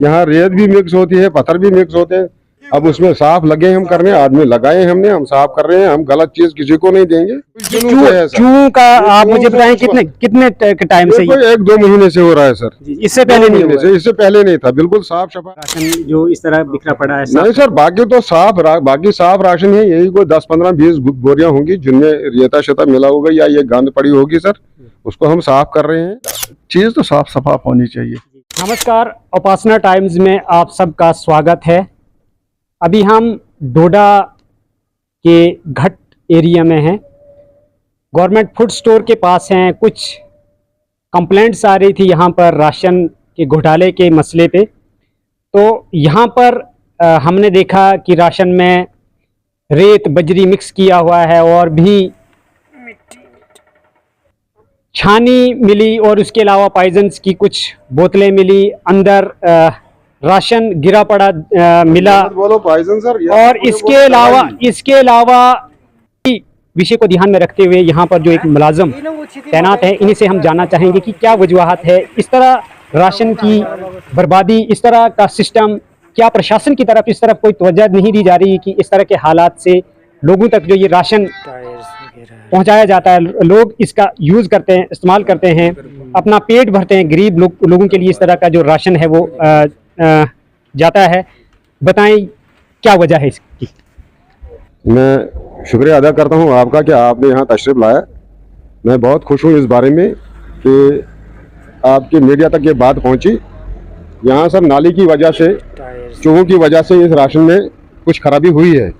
यहाँ रेत भी मिक्स होती है, पत्थर भी मिक्स होते हैं। अब उसमें साफ लगे हम करने, आदमी लगाए हमने, हम साफ कर रहे हैं। हम गलत चीज किसी को नहीं देंगे। क्यों का आप मुझे बताएं, कितने टाइम से? 1-2 महीने से हो रहा है सर। इससे पहले नहीं हुआ? इससे पहले नहीं था, बिल्कुल साफ सफाई। राशन जो इस तरह बिखरा पड़ा है? नहीं सर, बाकी तो बाकी साफ राशन है। यही कोई 10-15-20 बोरियां होंगी जिनमें रेता शेता मिला होगा या ये गंद पड़ी होगी सर, उसको हम साफ कर रहे हैं। चीज तो साफ सफाई होनी चाहिए। नमस्कार, उपासना टाइम्स में आप सबका स्वागत है। अभी हम डोडा के घट एरिया में हैं, गवर्नमेंट फूड स्टोर के पास हैं। कुछ कंप्लेंट्स आ रही थी यहाँ पर राशन के घोटाले के मसले पे। तो यहाँ पर हमने देखा कि राशन में रेत बजरी मिक्स किया हुआ है और भी छानी मिली, और उसके अलावा पॉइजन्स की कुछ बोतलें मिली। अंदर राशन गिरा पड़ा मिला। बोलो पॉइजन सर। और इसके अलावा विषय को ध्यान में रखते हुए यहाँ पर जो एक मुलाजम तैनात है, इन्हीं से हम जानना चाहेंगे कि क्या वजूहत है इस तरह राशन की बर्बादी, इस तरह का सिस्टम। क्या प्रशासन की तरफ इस तरफ कोई तवज्जो नहीं दी जा रही कि इस तरह के हालात से लोगों तक जो ये राशन पहुंचाया जाता है, लोग इसका यूज़ करते हैं, इस्तेमाल करते हैं, अपना पेट भरते हैं। गरीब लोगों के लिए इस तरह का जो राशन है वो जाता है। बताएं क्या वजह है इसकी? मैं शुक्रिया अदा करता हूं आपका कि आपने यहाँ तशरीफ लाया। मैं बहुत खुश हूँ इस बारे में कि आपकी मीडिया तक ये बात पहुँची। यहाँ सर नाली की वजह से, चूहों की वजह से इस राशन में कुछ खराबी हुई है।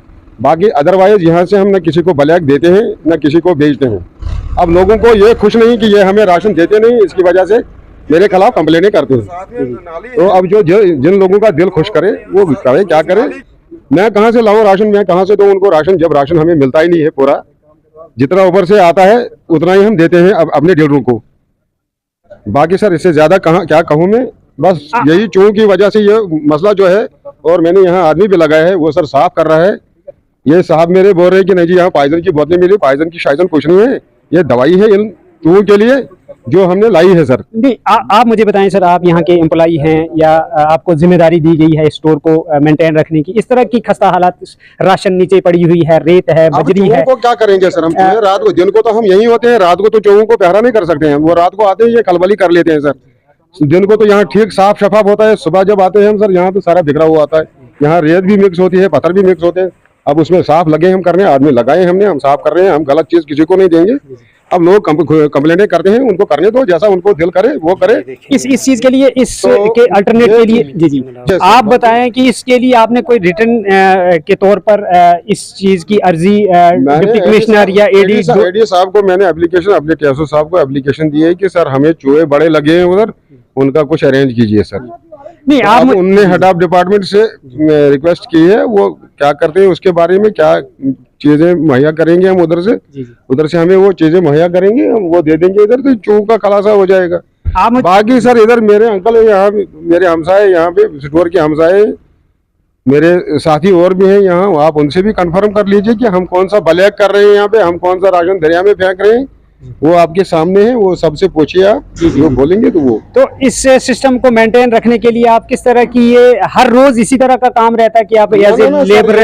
बाकी अदरवाइज यहाँ से हम न किसी को ब्लैक देते हैं न किसी को बेचते हैं। अब लोगों को ये खुश नहीं कि ये हमें राशन देते नहीं, इसकी वजह से मेरे खिलाफ कंप्लेनें करते हैं। तो अब जो जिन लोगों का दिल खुश करे वो करे, क्या करे। मैं कहाँ से लाऊं राशन, मैं कहाँ से दूं उनको राशन, जब राशन हमें मिलता ही नहीं है। पूरा जितना ऊपर से आता है उतना ही हम देते हैं अपने डीलरों को। बाकी सर इससे ज्यादा क्या कहूँ मैं। बस यही चूहों की वजह से ये मसला जो है, और मैंने यहाँ आदमी भी लगाया है, वो सर साफ कर रहा है। ये साहब मेरे बोल रहे हैं कि नहीं जी यहाँ पॉइजन की बोतलें मिली। पॉइजन की शायद कुछ नहीं है, ये दवाई है इन चूहों के लिए जो हमने लाई है सर। नहीं, आप मुझे बताएं सर, आप यहाँ के एम्प्लॉई हैं या आपको जिम्मेदारी दी गई है स्टोर को मेंटेन रखने की? इस तरह की खस्ता हालात, राशन नीचे पड़ी हुई है, रेत है, बजरी है, को क्या करेंगे सर हम? रात को, दिन को तो हम यहीं होते हैं, रात को तो चौहों को पहरा नहीं कर सकते हैं। वो रात को आते हैं, ये खलबली कर लेते हैं सर। दिन को तो यहाँ ठीक साफ शफाफ होता है। सुबह जब आते हैं हम सर, यहाँ तो सारा बिखरा हुआ आता है। यहाँ रेत भी मिक्स होती है, पत्थर भी मिक्स होते हैं। अब उसमें साफ लगे हम करने, आदमी लगाए हमने, हम साफ कर रहे हैं। हम गलत चीज किसी को नहीं देंगे। अब लोग कंप्लेंटें करते हैं, उनको करने दो, जैसा उनको दिल करे वो करे। इस चीज के लिए, इसके अल्टरनेट के लिए जी आप बताएं कि इसके लिए आपने कोई रिटर्न के तौर पर इस चीज की अर्जी डिप्टी कमिश्नर या एडी साहब को मैंने एप्लीकेशन, अपने टीएसओ साहब को एप्लीकेशन दी है कि सर हमें चूहे बड़े लगे हैं उधर, उनका कुछ अरेंज कीजिए सर। नहीं, आप उनने हेड ऑफ डिपार्टमेंट से रिक्वेस्ट की है, वो क्या करते हैं उसके बारे में, क्या चीजें मुहैया करेंगे हम उधर से हमें वो चीजें मुहैया करेंगे, हम वो दे देंगे इधर, तो चूहों का खलासा हो जाएगा। बाकी सर इधर मेरे अंकल है, यहाँ मेरे हमसाए, यहाँ पे स्टोर के हमसाए, मेरे साथी और भी हैं यहाँ। आप उनसे भी कंफर्म कर लीजिए कि हम कौन सा ब्लैक कर रहे हैं यहाँ पे, हम कौन सा राशन दरिया में फेंक रहे हैं। वो आपके सामने है, वो सबसे पूछिए आप, जो बोलेंगे तो वो। तो इस सिस्टम को मेंटेन रखने के लिए आप किस तरह की, ये हर रोज इसी तरह का काम रहता है कि आप एज ए लेबर?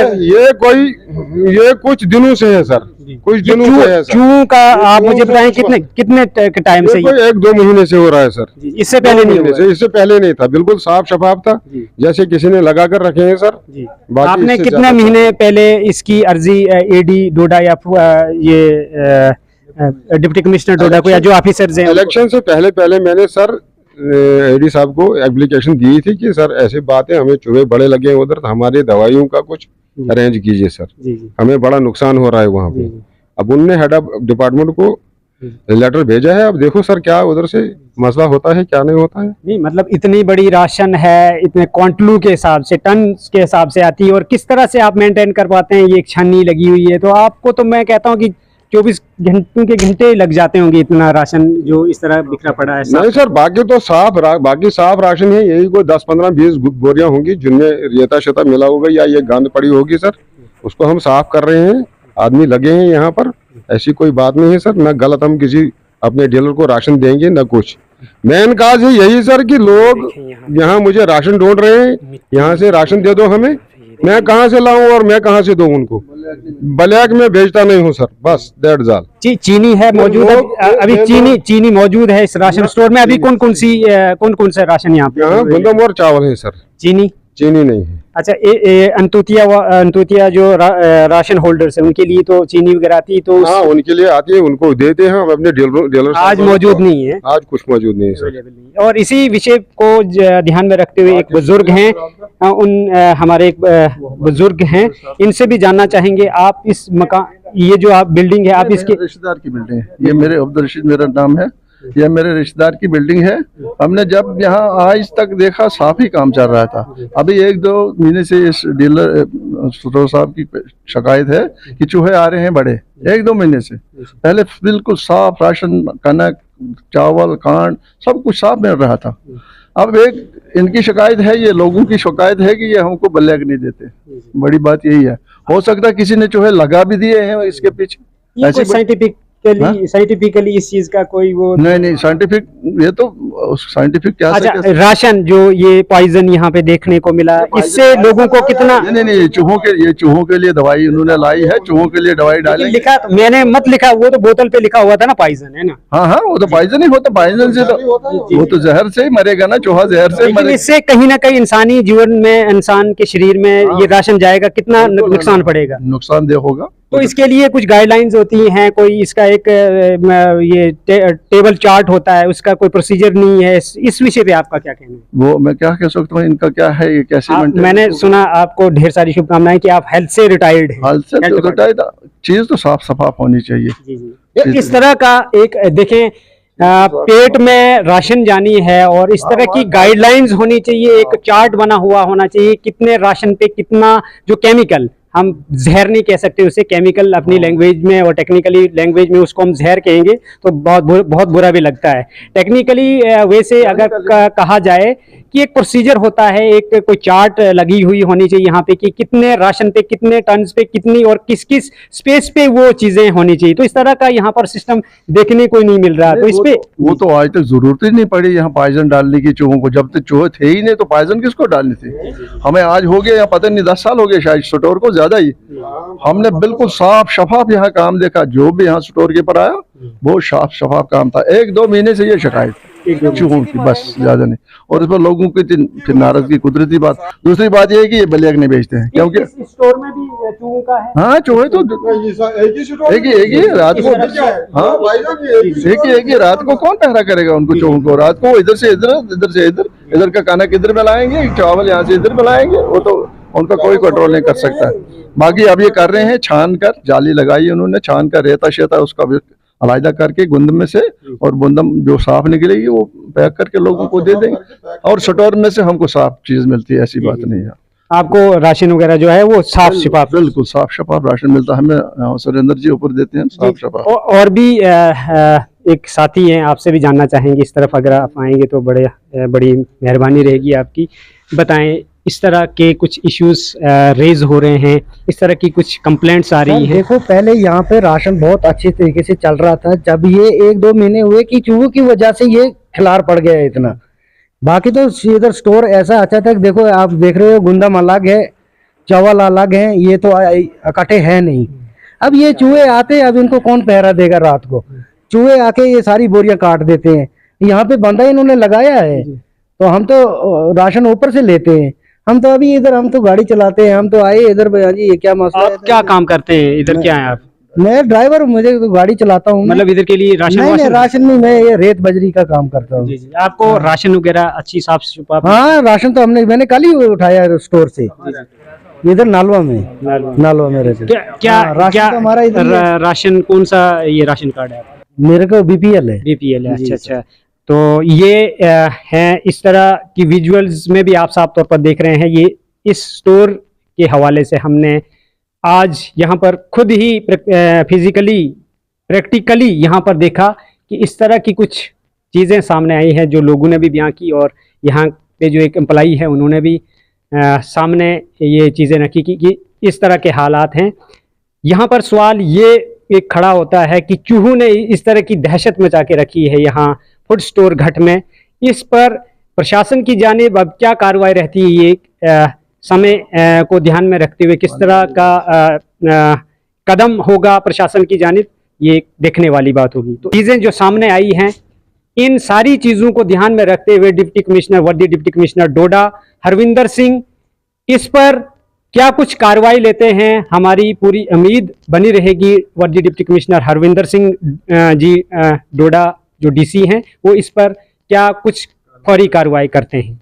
ये कुछ दिनों से है सर, कुछ दिनों से है सर। क्यों का आप मुझे बताएं, कितने टाइम से? 1-2 महीने से हो रहा है सर। इससे पहले नहीं हुआ? इससे पहले नहीं था, बिल्कुल साफ शफाफ था, जैसे किसी ने लगा कर रखे हैं सर। आपने कितने महीने पहले इसकी अर्जी एडी डोडा या ये डिप्टी कमिश्नर डोडा को या जो ऑफिसर्स हैं? इलेक्शन से पहले मैंने सर एडी साहब को एप्लीकेशन दी थी कि सर ऐसी बात है, हमें चूहे बड़े लगे हैं उधर, हमारे दवाइयों का कुछ अरेंज कीजिए सर, हमें बड़ा नुकसान हो रहा है वहाँ पे। अब उनने हेड ऑफ डिपार्टमेंट को लेटर भेजा है। अब देखो सर क्या उधर से मसला होता है, क्या नहीं होता है। नहीं मतलब इतनी बड़ी राशन है, इतने क्वांटलों के हिसाब से, टन के हिसाब से आती है, और किस तरह से आप मेंटेन कर पाते हैं? ये एक छन्नी लगी हुई है, तो आपको तो मैं कहता हूँ कि 24 घंटों के घंटे लग जाते होंगे इतना राशन जो इस तरह बिखरा पड़ा है। नहीं सर, बाकी तो बाकी साफ राशन है। यही कोई 10-15-20 बोरियां होंगी जिनमें रेता शेता मिला होगा या ये गंद पड़ी होगी सर, उसको हम साफ कर रहे हैं। आदमी लगे हैं यहाँ पर, ऐसी कोई बात नहीं है सर। न गलत हम किसी अपने डीलर को राशन देंगे न कुछ। मेन काज है यही सर कि लोग यहाँ मुझे राशन ढूंढ रहे हैं, यहाँ से राशन दे दो हमें, मैं कहाँ से लाऊं और मैं कहाँ से दूं उनको। ब्लैक में बेचता नहीं हूँ सर, बस दैट्स ऑल। चीनी है मौजूद, अभी चीनी मौजूद है इस राशन स्टोर में। अभी कौन कौन से राशन यहाँ पे? यहाँ गुंदम और चावल है सर, चीनी नहीं है। अच्छा, अंतुतिया जो राशन होल्डर्स है उनके लिए तो चीनी वगैरह आती, तो हाँ उनके लिए आती है, उनको देते हैं हम अपने डीलर। आज मौजूद नहीं है, आज कुछ मौजूद नहीं है सर। और इसी विषय को ध्यान में रखते हुए एक बुजुर्ग हैं, हमारे एक बुजुर्ग हैं, इनसे भी जानना चाहेंगे आप इस मकान, ये जो आप बिल्डिंग है, आप इसके रिश्तेदार की बिल्डिंग है, ये मेरे अब्दुल रशीद मेरा नाम है, यह मेरे रिश्तेदार की बिल्डिंग है। हमने जब यहाँ आज तक देखा साफ ही काम चल रहा था। अभी 1-2 महीने से इस डीलर स्टोर साहब की शिकायत है कि चूहे आ रहे हैं बड़े, 1-2 महीने से। पहले बिल्कुल साफ राशन, कनक, चावल, कांड सब कुछ साफ मिल रहा था। अब एक इनकी शिकायत है, ये लोगों की शिकायत है कि ये हमको ब्लैक नहीं देते। बड़ी बात यही है, हो सकता है किसी ने चूहे लगा भी दिए हैं इसके पीछे। साइंटिफिकली इस चीज का कोई वो नहीं साइंटिफिक, ये तो साइंटिफिक क्या अच्छा, राशन जो ये पॉइजन यहाँ पे देखने को मिला, इससे लोगों को कितना? नहीं चूहों के लिए दवाई उन्होंने लाई है, चूहों के लिए दवाई डाली। लिखा तो मैंने मत लिखा, वो तो बोतल पे लिखा हुआ था ना पॉइजन, है ना? हाँ वो तो पॉइजन ही होता, पॉइजन से तो वो तो जहर से ही मरेगा ना, चूहा जहर से मरेगा। इससे कहीं ना कहीं इंसानी जीवन में, इंसान के शरीर में ये राशन जाएगा, कितना नुकसान पड़ेगा? नुकसानदेह होगा। तो इसके लिए कुछ गाइडलाइंस होती हैं, कोई इसका एक ये टेबल चार्ट होता है, उसका कोई प्रोसीजर नहीं है। इस विषय पे आपका क्या कहना है? वो मैं क्या कह सकता हूँ, इनका क्या है, ये कैसे? मैंने सुना आपको ढेर सारी शुभकामनाएं कि आप हेल्थ से रिटायर्ड हैं। हेल्थ से रिटायर्ड, चीज तो साफ सफाफ होनी चाहिए। जी। इस तरह का एक देखें, पेट में राशन जानी है और इस तरह की गाइडलाइंस होनी चाहिए, एक चार्ट बना हुआ होना चाहिए, कितने राशन पे कितना, जो केमिकल, हम जहर नहीं कह सकते उसे, केमिकल अपनी लैंग्वेज में और टेक्निकली लैंग्वेज में उसको हम जहर कहेंगे तो बहुत बुरा भी लगता है। टेक्निकली वैसे अगर कहा जाए कि एक प्रोसीजर होता है, एक कोई चार्ट लगी हुई होनी चाहिए यहाँ पे कि कितने राशन पे, कितने टन पे, कितनी और किस किस स्पेस पे वो चीजें होनी चाहिए। तो इस तरह का यहाँ पर सिस्टम देखने को नहीं मिल रहा। तो इस पे वो तो आज तक जरूरत ही नहीं पड़ी यहाँ पॉइजन डालने की चूहों को। जब तक चूहे थे ही नहीं तो पॉइजन किसको डालनी थी? हमें आज हो गया या पता नहीं 10 साल हो गए शायद स्टोर को, ज्यादा ही। हमने बिल्कुल साफ शफाफ यहाँ काम देखा, जो भी यहाँ स्टोर कीपर आया वो साफ शफाफ काम था। 1-2 महीने से ये शिकायत चूहों की, बस ज्यादा नहीं। और इस पर लोगों की फिर नाराजगी, कुदरती बात। दूसरी बात ये है कि ये ब्लैक नहीं बेचते हैं, क्योंकि स्टोर में भी चूहों का है। हाँ चूहे तो एक ही रात को, हाँ एक ही रात को कौन पहरा करेगा उनको चूहों को? रात को इधर से इधर, इधर से इधर, इधर का खाना किधर में लाएंगे, चावल यहाँ से इधर में लाएंगे, वो तो उनका कोई कंट्रोल नहीं कर सकता। बाकी अब ये कर रहे हैं, छान कर जाली लगाई उन्होंने, छान कर रेता शेता उसका भी अलग करके गुंद में से, और गुंदम जो साफ निकलेगी वो पैक करके लोगों को दे देंगे। और स्टोर में से हमको साफ चीज मिलती है, ऐसी बात नहीं है। आपको राशन वगैरह जो है वो साफ शफाफ, बिल्कुल साफ शफाफ राशन मिलता है हमें। सुरेंद्र जी ऊपर देते हैं साफ शफाफ। और भी एक साथी हैं, आपसे भी जानना चाहेंगे इस तरफ, अगर आप आएंगे तो बड़ी मेहरबानी रहेगी आपकी। बताएं, इस तरह के कुछ इश्यूज रेज हो रहे हैं, इस तरह की कुछ कंप्लेंट्स आ रही हैं? देखो, पहले यहाँ पे राशन बहुत अच्छे तरीके से चल रहा था। जब ये 1-2 महीने हुए कि चूहों की वजह से ये खिलार पड़ गया है इतना। बाकी तो इधर स्टोर ऐसा अच्छा था। देखो, आप देख रहे हो, गुंदम अलग है, चावल अलग है, ये तो इकट्ठे है नहीं। अब ये चूहे आते, अब इनको कौन पहरा देगा रात को? चूहे आके ये सारी बोरियां काट देते हैं। यहाँ पे बंदा इन्होंने लगाया है, तो हम तो राशन ऊपर से लेते हैं। हम तो अभी इधर, हम तो गाड़ी चलाते हैं, हम तो आए इधर। जी ये क्या मसला है? आप क्या काम करते हैं इधर? क्या है आप? मैं ड्राइवर हूँ, मुझे तो गाड़ी चलाता हूँ। मतलब इधर के लिए राशन? नहीं, राशन में मैं ये रेत बजरी का काम करता हूँ। आपको राशन वगैरह अच्छी साफ शफाफ? हाँ, राशन तो मैंने कल ही उठाया स्टोर से, इधर नालवा में रहते। क्या राशन तो हमारा इधर राशन कौन सा ये राशन कार्ड है? मेरे को बीपीएल है। बीपीएल है, अच्छा। तो ये हैं, इस तरह की विजुअल्स में भी आप साफ तौर पर देख रहे हैं। ये इस स्टोर के हवाले से हमने आज यहाँ पर खुद ही फिजिकली प्रैक्टिकली यहाँ पर देखा कि इस तरह की कुछ चीज़ें सामने आई हैं, जो लोगों ने भी बयां की, और यहाँ पे जो एक एम्प्लॉई है उन्होंने भी सामने ये चीज़ें रखी कि इस तरह के हालात हैं। यहाँ पर सवाल ये एक खड़ा होता है कि चूहों ने इस तरह की दहशत मचा के रखी है यहाँ फूड स्टोर घट में, इस पर प्रशासन की जानिब अब क्या कार्रवाई रहती है, ये समय को ध्यान में रखते हुए किस तरह का कदम होगा प्रशासन की जानिब, ये देखने वाली बात होगी। तो चीज़ें जो सामने आई हैं, इन सारी चीज़ों को ध्यान में रखते हुए डिप्टी कमिश्नर, वर्दी डिप्टी कमिश्नर डोडा हरविंदर सिंह इस पर क्या कुछ कार्रवाई लेते हैं, हमारी पूरी उम्मीद बनी रहेगी। वर्दी डिप्टी कमिश्नर हरविंदर सिंह जी डोडा जो डीसी हैं, वो इस पर क्या कुछ फौरी कार्रवाई करते हैं।